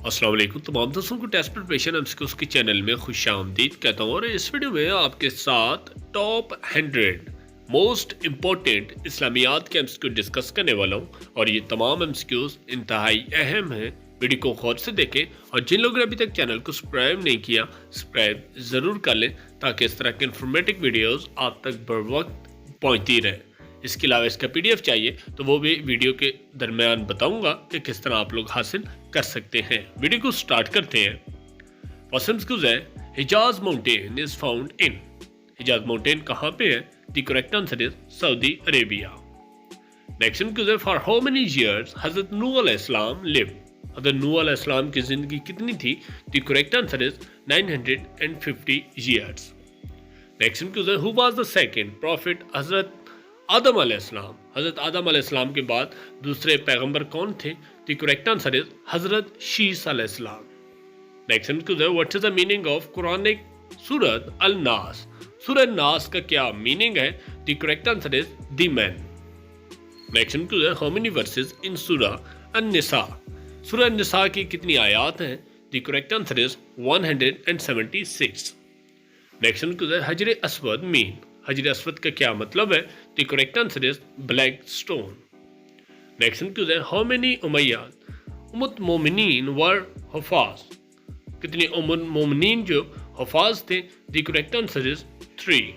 अस्सलाम वालेकुम तमाम दोस्तों को टेस्ट प्रिपरेशन एमसीक्यूज के चैनल में खुश आमदीद कहता हूँ। और इस वीडियो में आपके साथ टॉप 100 मोस्ट इम्पोर्टेंट इस्लामियात के एमसीक्यू डिस्कस करने वाला हूँ। और ये तमाम एमसीक्यूज इंतहाई अहम हैं, वीडियो को गौर से देखें। और जिन लोगों ने अभी तक चैनल को सब्सक्राइब नहीं किया, सब्सक्राइब ज़रूर कर लें ताकि इस तरह के इन्फॉर्मेटिव वीडियोज़ आप तक बर वक्त पहुँचती रहे। इसके अलावा इसका पीडीएफ चाहिए तो वो भी वीडियो के दरमियान बताऊंगा कि किस तरह आप लोग हासिल कर सकते हैं। वीडियो को स्टार्ट करते हैं। फर्स्ट एमसीक्यू है, Hijaz mountain is found in. Hijaz mountain कहाँ पे है? The correct answer is Saudi Arabia. Next MCQ है, फॉर हाउ मेनी इयर्स हजरत नूह अलैहिस्सलाम लिव। हजरत नूह अलैहिस्सलाम की जिंदगी कितनी थी? The correct answer is 950 years. Next MCQ है, who was the second prophet हजरत आदम अलैहिस्सलाम। हज़रत आदम अलैहिस्सलाम के बाद दूसरे पैगंबर कौन थे? द करेक्ट आंसर इज हज़रत शीस अलैहिस्सलाम। नेक्स्ट एमसीक्यू है, what is the meaning of Quranic सूरत अल नास। सूरह नास का क्या मीनिंग है? The correct answer is the man. Next MCQ है, हाउ मेनी वर्सेस इन सूरह अन-निसा। सूरह अन-निसा की कितनी आयत हैं? The correct answer is 176। Next MCQ है, हजर अस्वद मीन। हजर अस्वद का क्या मतलब है? The correct answer is black stone. Next MCQ है, हाउ मेनी उमय्याद उम्मत मोमिनीन वर हुफाज। कितने उम्मत मोमिनीन जो हुफाज थे? The correct answer is 3।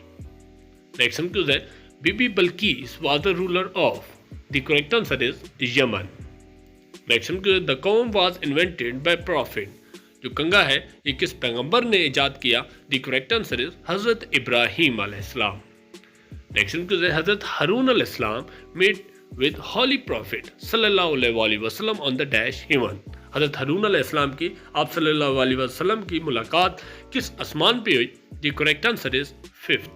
Next MCQ है, बीबी Bilqis was the ruler of. The correct answer is Yemen. Next MCQ है, the comb was invented by prophet. जो कंगा है ये किस पैगंबर ने इजाद किया? द करेक्ट आंसर इज हजरत इब्राहीम अलैहिस्सलाम। नेक्स्ट है, हजरत हारून अलैहिस्सलाम मेट विद हॉली प्रॉफिट सल्लल्लाहु अलैहि वसल्लम ऑन द डैश हेवन। हजरत हारून अलैहिस्सलाम की आप सल्लल्लाहु अलैहि वसल्लम की मुलाकात किस आसमान पे हुई? The correct answer is 5th।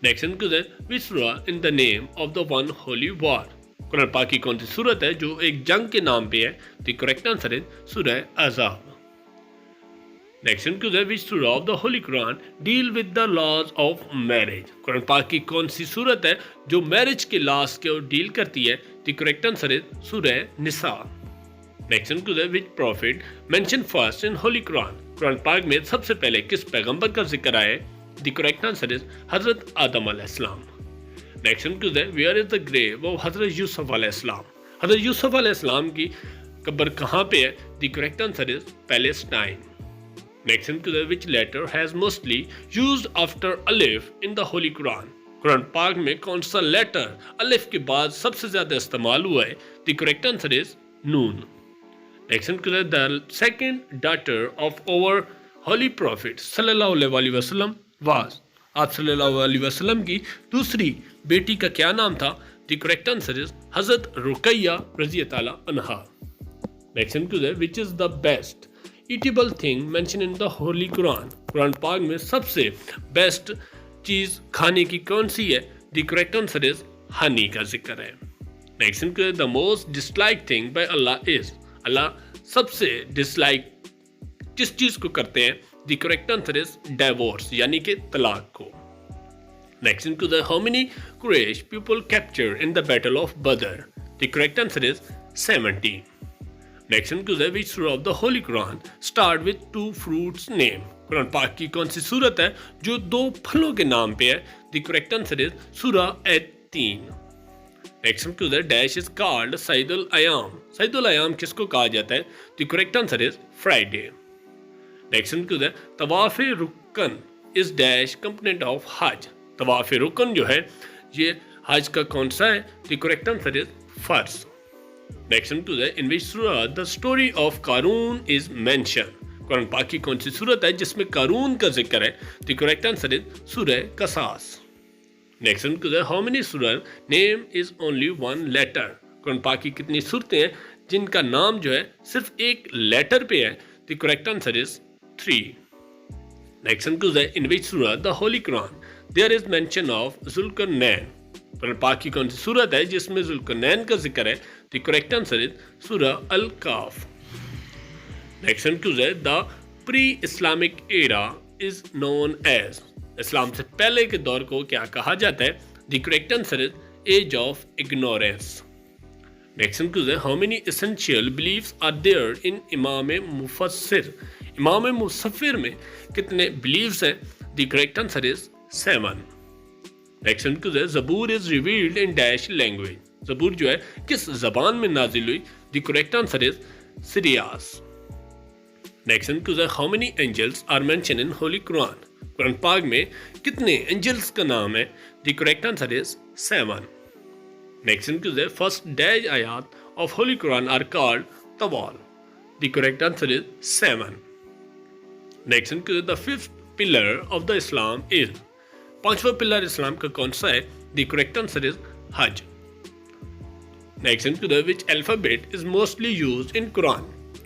Next है, विच सूरह in the name of the one holy war. Quran पाक की कौन सी सूरत है जो एक जंग के नाम पे है? द करेक्ट आंसर इज सूरह अहज़ाब। नेक्स्ट है, विच सूरह of the holy Quran deal with the laws of marriage. Quran पाक की कौन सी सूरत है जो मैरिज के लॉज को डील करती है? द करेक्ट आंसर इज सूरह निसा। नेक्स्ट है, which prophet mention first in holy Quran. Quran पाक में सबसे पहले किस पैगंबर का जिक्र आया है? The correct answer is Hazrat Adam अलैहिस्सलाम। नेक्स्ट है, where is the grave of Hazrat Yusuf अलैहिस्सलाम। हजरत यूसुफ अलैहिस्सलाम की कब्र कहाँ पे है? The correct answer is Palestine. Next है, which letter has mostly used after अलिफ in the holy Quran. Quran पाक में कौन सा लेटर अलिफ के बाद सबसे ज्यादा इस्तेमाल हुआ है? द करेक्ट आंसर इज नून। नेक्स्ट है, the second daughter of our holy prophet सल्लल्लाहु अलैहि वसल्लम वाज। आप सल्लल्लाहु अलैहि वसल्लम की दूसरी बेटी का क्या नाम था? द करेक्ट आंसर इज हजरत रुकैया रज़ी ताला अन्हा। नेक्स्ट है, which is the best eatable thing mention in the holy Quran. Quran पाक में सबसे बेस्ट चीज खाने की कौन सी है? The correct answer is honey का जिक्र है। नेक्स्ट है, the most dislike thing by Allah is. Allah सबसे डिसलाइक किस चीज को करते हैं? The correct answer is divorce यानी कि तलाक को। नेक्स्ट है, how many Quraish people capture in the battle of Badr. The correct answer is 70। Next है, विच सूरह of the holy Quran start with 2 fruits name. Quran पाक की कौन सी सूरत है जो 2 फलों के नाम पे है? द करेक्ट आंसर इज सूरह एत-तीन। नेक्स्ट है, डैश इज कॉल्ड सईदुल अयाम। सईदुल अयाम किसको कहा जाता है? The correct answer is Friday. Next है, तवाफ रुकन इज डैश कंपोनेंट ऑफ हज। तवाफ रुकन जो है ये हज का कौन सा है? द करेक्ट आंसर इज फर्ज। नेक्स्ट है, इन विच सूरह the story of Qarun is mention. Quran पाक की कौन सी सूरत है जिसमें कारून का जिक्र है? The correct answer is surah Qasas. Next है, how many surah name is only 1 letter. Quran पाक की कितनी सूरतें हैं जिनका नाम जो है सिर्फ एक लेटर पे है? The correct answer is 3। Next है, इन विच सूरह the holy Quran there is mention of Zulqarnain. Quran पाक की कौन सी सूरत है जिसमें जुल्करनैन का जिक्र है? द करेक्ट आंसर इज सूरह अल काफ। नेक्स्ट है, the pre Islamic era is known as. Islam से पहले के दौर को क्या कहा जाता है? The correct answer is age of ignorance. Next one is how many essential beliefs are there in Imam Mufassir? Imam Mufassir में कितने beliefs हैं? The correct answer is 7. Next one is Zabur is revealed in dash language. Zabur जो है किस ज़बान में नाजिल हुई? The correct answer is Syriac. Next one is how many angels are mentioned in Holy Quran? Quran पाक में कितने angels का नाम है? The correct answer is 7. Next one is first dash ayat of Holy Quran are called Tawal. The correct answer is 7. Next one is the fifth pillar of the Islam is. पांचवा pillar इस्लाम का कौन सा है? The correct answer is Hajj. Next one is which alphabet is mostly used in Quran?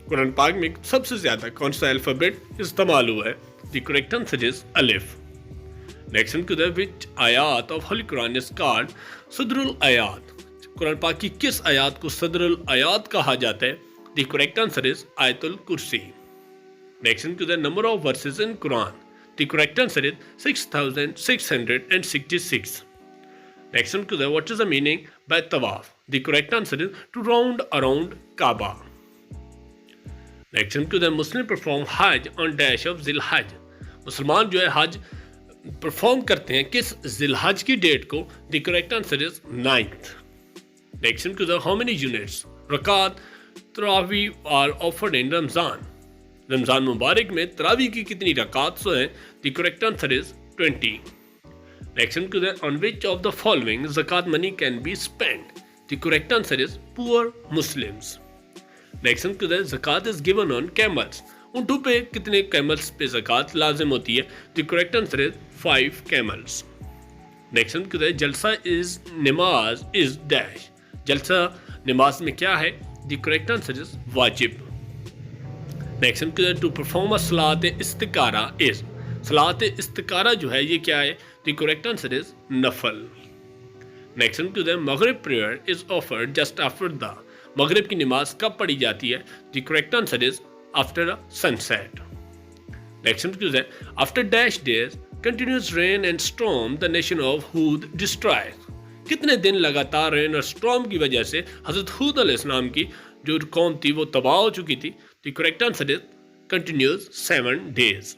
Quran पाक में सबसे ज्यादा कौन सा अल्फाबेट इस्तेमाल हुआ है? The correct answer is Alif. Next one is which ayat of Holy Quran is called Sadrul Ayat? Quran पाक की किस आयात को सदरुल आयात कहा जाता है? The correct answer is Ayatul Kursi. Next one is the number of verses in Quran. The correct answer is 6,666. Next one is what is the meaning by tawaf? The correct answer is to round around Kaaba. Next one is the Muslim perform Hajj on dash of Zilhaj. मुसलमान जो है हज perform करते हैं किस जिलहज की date को? The correct answer is 9th. Next one is how many units रकात तरावी are offered in Ramzan? Ramzan मुबारक में तरावी की कितनी रकात सो हैं? The correct answer is 20. Next one is on which of the following zakat money can be spent? The correct answer is poor Muslims. Next one is zakat is given on camels. ऊँटों पे कितने camels पे zakat लाजिम होती है? The correct answer is 5 camels. Next one is जलसा is नमाज is dash. जलसा नमाज में क्या है? The correct answer is वाजिब. Next one is to perform a salat istikara is. salat istikara जो है ये क्या है? The correct answer is nafal. Next one is maghrib prayer is offered just after the. maghrib की नमाज कब पढ़ी जाती है? The correct answer is after sunset. Next one is after dash days continuous rain and storm the nation of Hud destroyed. कितने दिन लगातार rain और स्टॉर्म की वजह से हज़रत हूद अलैहिस्सलाम की जो कौम थी वो तबाह हो चुकी थी? The correct answer is continuous 7 days.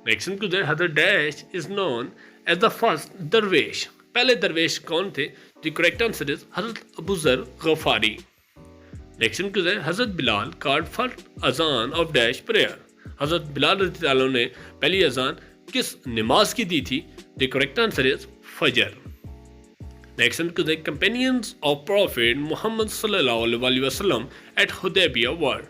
Next one is Hazrat Dash is known as the first Darwish. पहले दरवेश कौन थे? The correct answer is Hazrat Abu Zar Ghafari. Next one is Hazrat Bilal called first azan of Dash prayer. Hazrat Bilal रज़ी अल्लाह ने पहली अजान किस नमाज की दी थी? The correct answer is Fajr. Next one is the companions of Prophet Muhammad sallallahu alaihi wasallam at Hudaybiyah were.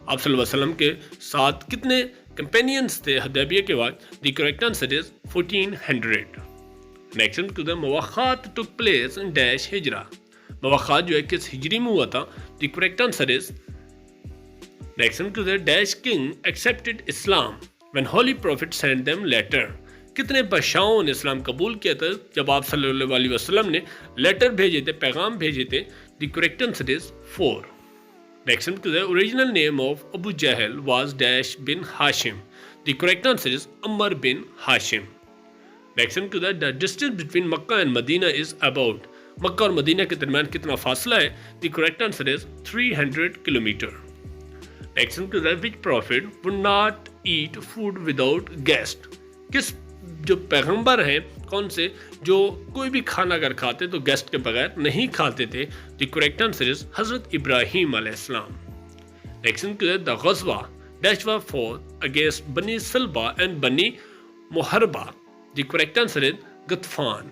आप सल्लल्लाहु अलैहि वसल्लम के साथ कितने कंपेनियंस थे हुदैबिया के वक्त? The correct answer is 1400. Next one is the मवाख़ात took place in dash हिजरा. मवाख़ात जो है किस हिजरी में हुआ था? The correct answer is. Next one is the dash king accepted Islam when Holy Prophet sent them letter. कितने बादशाहों ने इस्लाम कबूल किया था जब आप सल्लल्लाहु अलैहि वसल्लम ने लेटर भेजे थे, पैगाम भेजे थे? The correct answer is 4. Next one is the original name of Abu Jahl was Dash bin Hashim. The correct answer is Ammar bin Hashim. Next one is the distance between Makkah and Medina is about. मक्का और Medina के दरमियान कितना फासला है? The correct answer is 300 kilometer. Next one is which prophet would not eat food without guest? किस जो पैगंबर हैं कौन से जो कोई भी खाना अगर खाते तो गेस्ट के बगैर नहीं खाते थे? The correct answer is हज़रत इब्राहीम अलैहिस्सलाम. Next one is the ghazwa dash was fought against Bani Salba and Bani Muharba. The correct answer is Ghatfan.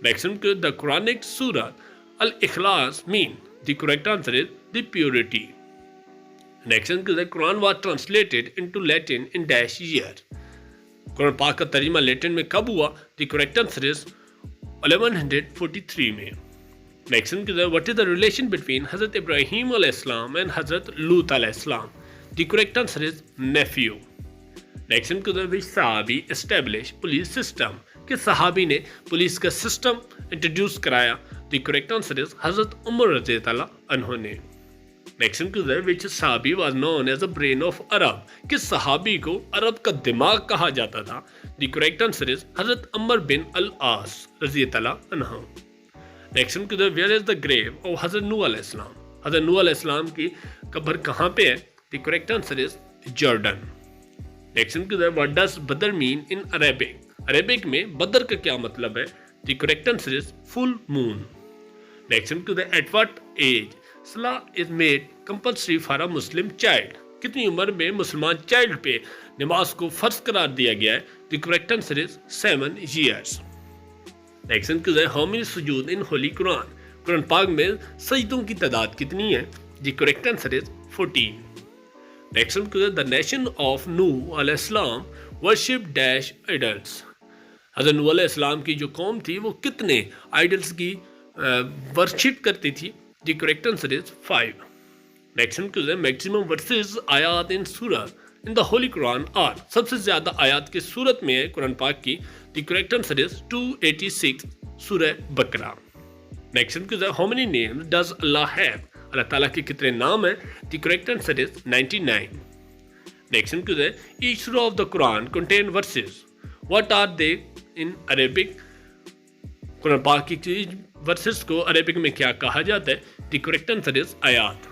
Next one is the Quranic surah Al-Ikhlas mean. The correct answer is the purity. Next one is the Quran was translated into Latin in dash year. Quran पाक का तर्जुमा Latin में कब हुआ? The correct answer is 1143 में. Next one is what is the relation between Hazrat Ibrahim अलैहिस्सलाम and Hazrat Lut अलैहिस्सलाम? The correct answer is nephew. Next one is which sahabi established police system? किस सहाबी ने police का system introduce कराया? The correct answer is Hazrat Umar रज़ी Allah अन्हु ने. Next one is which sahabi was known as the brain of Arab? किस सहाबी को अरब का दिमाग कहा जाता था? The correct answer is Hazrat Amr bin al-As रज़ी अल्लाह अन्हु. نیکسٹ کو ویئر از دا گریو آف حضرت نوح علیہ السلام. حضرت نوح علیہ السلام کی قبر کہاں پہ ہے؟ The correct answer is Jordan. Next کو what does Badr mean in Arabic. Arabic میں بدر کا کیا مطلب ہے؟ The correct answer is full moon. Next کو ایٹ واٹ ایج صلاح is made compulsory for a Muslim child. کتنی عمر میں مسلمان چائلڈ پہ نماز کو فرض قرار دیا گیا ہے؟ The correct answer is 7 years. Next کو ہاؤ مینی سجود ان ہولی قرآن. قرآن پاک میں سجدوں کی تعداد کتنی ہے؟ The correct answer is 14. Next کو دا نیشن آف نوح علیہ السلام ورشپ ڈیش آئیڈلس. حضرت نوح علیہ السلام کی جو قوم تھی وہ کتنے آئیڈلس کی ورشپ کرتی تھی؟ The correct answer is 5. Next کو میکسیمم ورسز آیات ان سورہ ان دا ہولی قرآن آر. سب سے زیادہ آیات کس سورت میں ہے قرآن پاک کی؟ دی کریکٹ آنسر از 286 سورہ بقرہ. نیکسٹ کو how many names does Allah have. Allah تعالیٰ کے کتنے نام ہیں؟ The correct answer is 99. Next کو ایچ سورہ of the Quran contain verses. What are they in Arabic. Quran پاک کی ورسز کو عربک میں کیا کہا جاتا ہے؟ دی کریکٹ آنسر از آیات.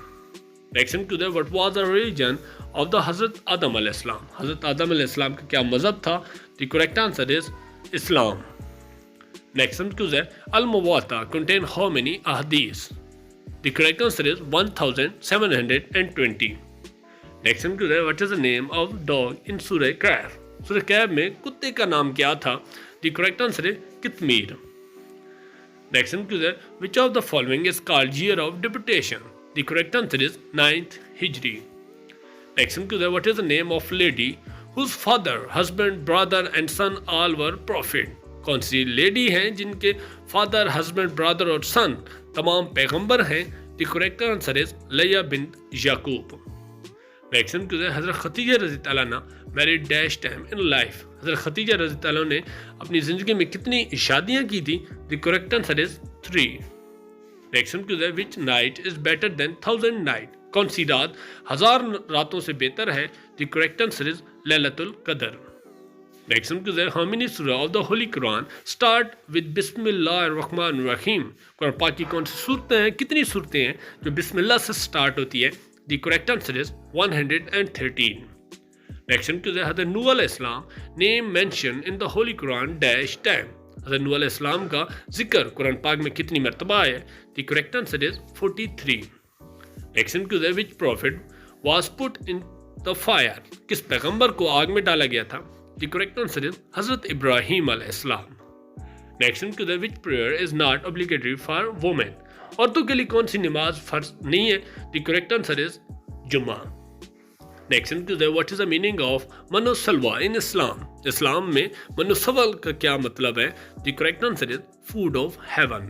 نیکسٹ کو what was the religion of the حضرت آدم علیہ السلام. حضرت آدم علیہ السلام کا کیا مذہب تھا؟ The correct answer is Islam. Next کو المواتا کنٹین ہاؤ مینی احادیث. The correct answer is 1720. Next کو what is the name of dog in سورہ کہف. سورہ کہف میں کتے کا نام کیا تھا؟ The correct answer is Qitmir. Next کو which of the following is called year of deputation. The correct answer is 9th ہجری. نیکسٹ کو what is the name of lady whose father, husband, brother and son all were prophet. کون سی lady ہیں جن کے father, husband, برادر اور سن تمام پیغمبر ہیں؟ The correct answer is Leah bint Yaqub. Next کو حضرت خدیجہ رضی اللہ عنہا married dash time in life. Hazrat Khadija رضی اللہ عنہ نے اپنی زندگی میں کتنی شادیاں کی تھی؟ The correct answer is 3. Next کو which night is better than 1000 night. کون سی رات 1000 راتوں سے بہتر ہے؟ The correct answer is لیلۃ Qadr. Next کو how many surah of the holy Quran start with بسم اللہ الرحمن الرحیم. قرآن پاک کی کون سی صورتیں ہیں، کتنی صورتیں ہیں جو بسم اللہ سے اسٹارٹ ہوتی ہے؟ The correct answer is 113. Next کو حضرت نوح علیہ السلام name mention in the holy Quran dash time. حضرت نوح علیہ السلام کا ذکر قرآن پاک میں کتنی مرتبہ ہے؟ The correct answer is 43. Next کو which prophet was put in the fire. کس پیغمبر کو آگ میں ڈالا گیا تھا؟ دی کریکٹ آنسر از حضرت ابراہیم علیہ السلام. نیکسٹ کو which prayer is not obligatory for women. عورتوں کے لیے کون سی نماز فرض نہیں ہے؟ دی کریکٹ آنسر از جمعہ. نیکسٹ کو what is the meaning of منو سلوا ان اسلام. اسلام میں منو سول کا کیا مطلب ہے؟ The correct answer is food of heaven.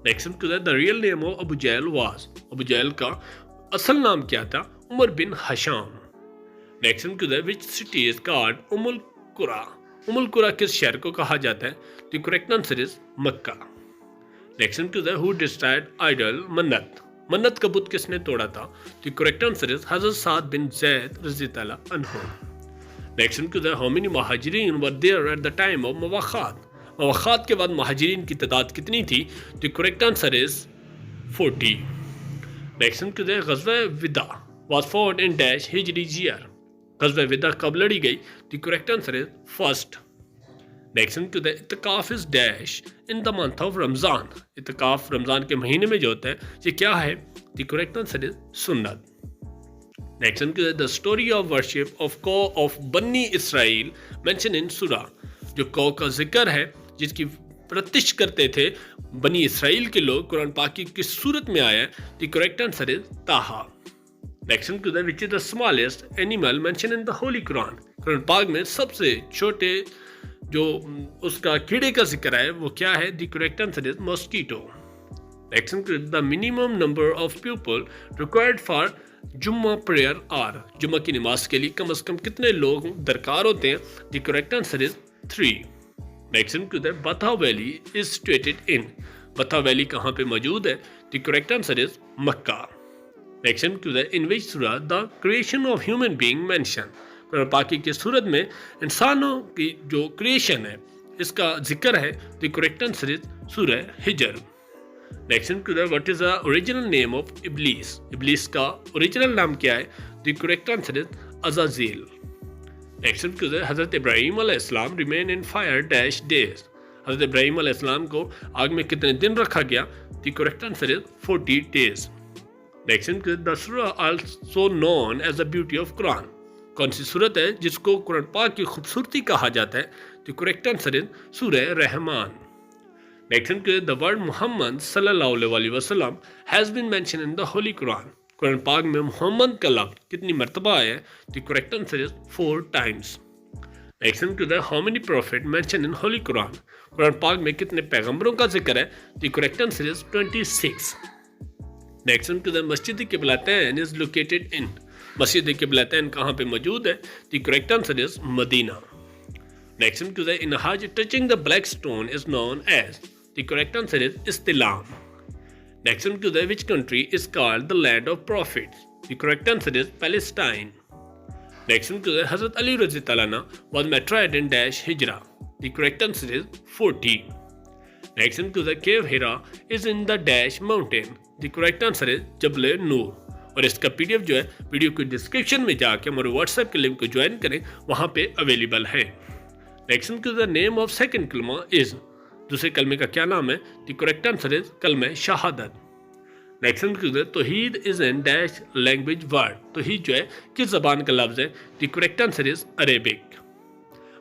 Next کو the real name of Abu Jahl was. Abu Jahl کا اصل نام کیا تھا؟ عمر بن ہشام. نیکسٹ کو وچ سٹی از کالڈ ام القرا. ام القرا کس شہر کو کہا جاتا ہے؟ The correct answer is Mecca. Next کو ہو ڈسٹرائڈ آئیڈل منت. منت کا بت کس نے توڑا تھا؟ دی کریکٹ آنسر از حضرت سعد بن زید رضی اللہ عنہ. نیکسٹ کو ہاؤ مینی مہاجرین were there at the time of مواخات. مواخات کے بعد مہاجرین کی تعداد کتنی تھی؟ The correct answer is 40. Next کو غزوہ وداع واز فوٹ ان ڈیش ہجری ایئر. غزوہ وداع کب لڑی گئی؟ The correct answer is 1st. Next کو اعتکاف is dash in the month of Ramadan. اعتکاف رمضان کے مہینے میں جو ہوتا ہے یہ کیا ہے؟ دی کریکٹ آنسر از سنت. نیکسٹ کو the story of worship of کو آف بنی اسرائیل مینشن ان سورہ. جو کو کا ذکر ہے جس کی پرتش کرتے تھے بنی اسرائیل کے لوگ، قرآن پاک کی کس صورت میں آیا ہے؟ دی کریکٹ آنسر از طٰہٰ. نیکسٹ کو which is the smallest animal mention in the holy Quran. Quran پاک میں سب سے چھوٹے جو اس کا کیڑے کا ذکر ہے وہ کیا ہے؟ The correct answer is mosquito. Next the minimum number of people required for جمعہ پریئر آر. جمعہ کی نماز کے لیے کم از کم کتنے لوگ درکار ہوتے ہیں؟ The correct answer is 3. Next کو بتھا ویلی از سٹویٹڈ ان. بتھا ویلی کہاں پہ موجود ہے؟ The correct answer is Mecca. Next کو ان وچ سورہ the creation of human being mention. Quran پاک کی صورت میں انسانوں کی جو کریشن ہے اس کا ذکر ہے. دی کریکٹ آنسر از سورہ ہجر. Next to the what is the original name of Iblis, Iblis का ओरिजिनल नाम क्या है? The correct answer is Azazil. Next to the हज़रत इब्राहीम अलैहिस्सलाम remain in fire dash days, हज़रत इब्राहीम अलैहिस्सलाम को आग में कितने दिन रखा गया? The correct answer is 40 days. Next the सूरा also known as the beauty of Quran, कौन सी सूरत है जिसको कुरान पाक की खूबसूरती कहा जाता है? The correct answer is surah Rahman. Next the word Muhammad सल्लल्लाहु अलैहि वसल्लम has been mention in the holy Quran, Quran पाक में मुहम्मद का लफ्ज़ कितनी मरतबा आया है? The correct answer is 4 times. Next to the how many prophet mention in holy Quran, Quran पाक में कितने पैगंबरों का जिक्र है? The correct answer is 26। Next to the Masjid Qiblatain is located in, मस्जिद क़िबलतैन कहाँ पे मौजूद है? The correct answer is Medina. Next to the in Hajj touching the black stone is known as, the correct answer is Istilam. Next to the which country is called the land of prophets, the correct answer is Palestine. Next to the Hazrat Ali Razi Allah Anhu was martyred in dash Hijra, the correct answer is 40। Next to the cave Hira is in the dash mountain, the correct answer is जबल नूर। और इसका PDF जो है video के description में जाके हमारे WhatsApp के link को ज्वाइन करें, वहाँ पे अवेलेबल है। Next to the name of second kalma is, दूसरे कलमे का क्या नाम है? The correct answer is Kalma Shahadat. Next to the Tauheed is an dash language word, तौहीद जो है किस ज़बान का लफ्ज़ है? The correct answer is Arabic.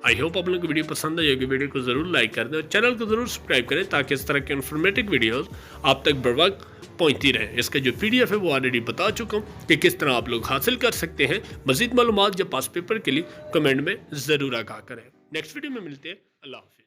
I hope आप लोगों को वीडियो पसंद आई होगी, वीडियो को ज़रूर लाइक कर दें और चैनल को ज़रूर सब्सक्राइब करें ताकि इस तरह के इन्फॉर्मेटिव वीडियोस आप तक बर वक्त पहुँचती रहें। इसका जो पीडीएफ है वो ऑलरेडी बता चुका हूँ कि किस तरह आप लोग हासिल कर सकते हैं। मज़ीद मालूमात जब पास पेपर के लिए कमेंट में ज़रूर आगाह करें। नेक्स्ट वीडियो में मिलते हैं। अल्लाह हाफ़िज़।